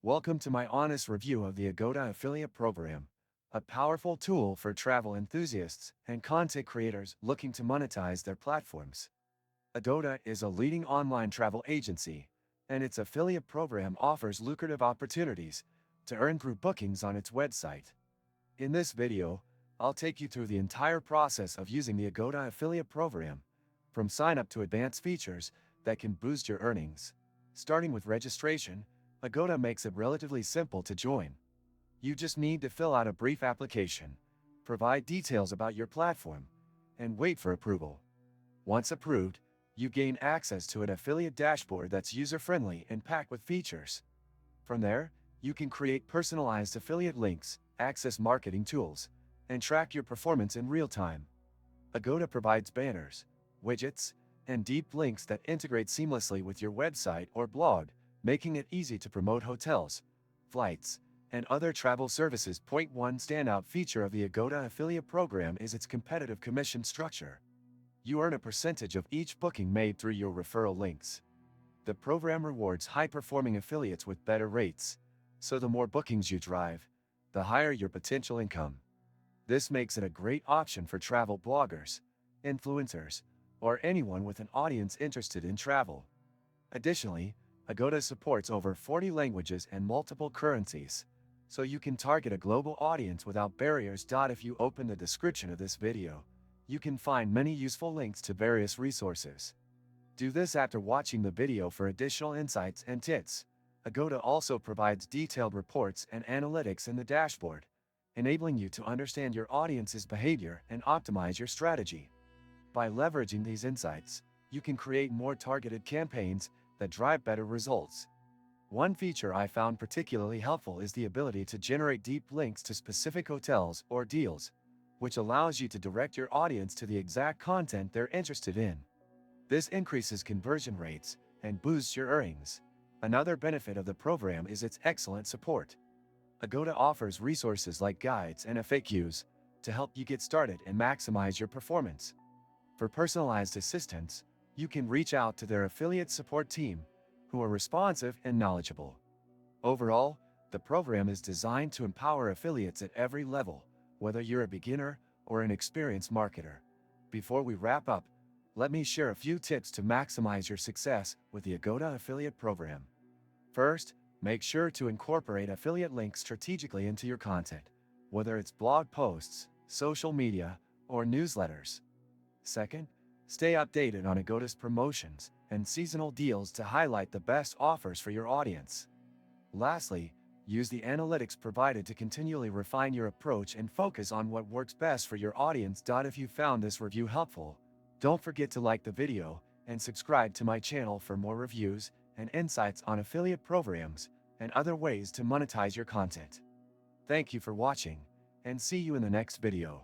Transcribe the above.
Welcome to my honest review of the Agoda affiliate program, a powerful tool for travel enthusiasts and content creators looking to monetize their platforms. Agoda is a leading online travel agency, and its affiliate program offers lucrative opportunities to earn through bookings on its website. In this video, I'll take you through the entire process of using the Agoda affiliate program, from sign-up to advanced features that can boost your earnings. Starting with registration, Agoda makes it relatively simple to join. You just need to fill out a brief application, provide details about your platform, and wait for approval. Once approved, you gain access to an affiliate dashboard that's user-friendly and packed with features. From there, you can create personalized affiliate links, access marketing tools, and track your performance in real time. Agoda provides banners, widgets, and deep links that integrate seamlessly with your website or blog, making it easy to promote hotels, flights, and other travel services. One standout feature of the Agoda affiliate program is its competitive commission structure. You earn a percentage of each booking made through your referral links. The program rewards high-performing affiliates with better rates, so the more bookings you drive, the higher your potential income. This makes it a great option for travel bloggers, influencers, or anyone with an audience interested in travel. Additionally, Agoda supports over 40 languages and multiple currencies, so you can target a global audience without barriers. If you open the description of this video, you can find many useful links to various resources. Do this after watching the video for additional insights and tips. Agoda also provides detailed reports and analytics in the dashboard, enabling you to understand your audience's behavior and optimize your strategy. By leveraging these insights, you can create more targeted campaigns that drive better results. One feature I found particularly helpful is the ability to generate deep links to specific hotels or deals, which allows you to direct your audience to the exact content they're interested in. This increases conversion rates and boosts your earnings. Another benefit of the program is its excellent support. Agoda offers resources like guides and FAQs to help you get started and maximize your performance. For personalized assistance, you can reach out to their affiliate support team, who are responsive and knowledgeable. Overall, the program is designed to empower affiliates at every level, whether you're a beginner or an experienced marketer. Before we wrap up, let me share a few tips to maximize your success with the Agoda affiliate program. First, make sure to incorporate affiliate links strategically into your content, whether it's blog posts, social media, or newsletters. Second, stay updated on Agoda's promotions and seasonal deals to highlight the best offers for your audience. Lastly, use the analytics provided to continually refine your approach and focus on what works best for your audience. If you found this review helpful, don't forget to like the video and subscribe to my channel for more reviews and insights on affiliate programs and other ways to monetize your content. Thank you for watching, and see you in the next video.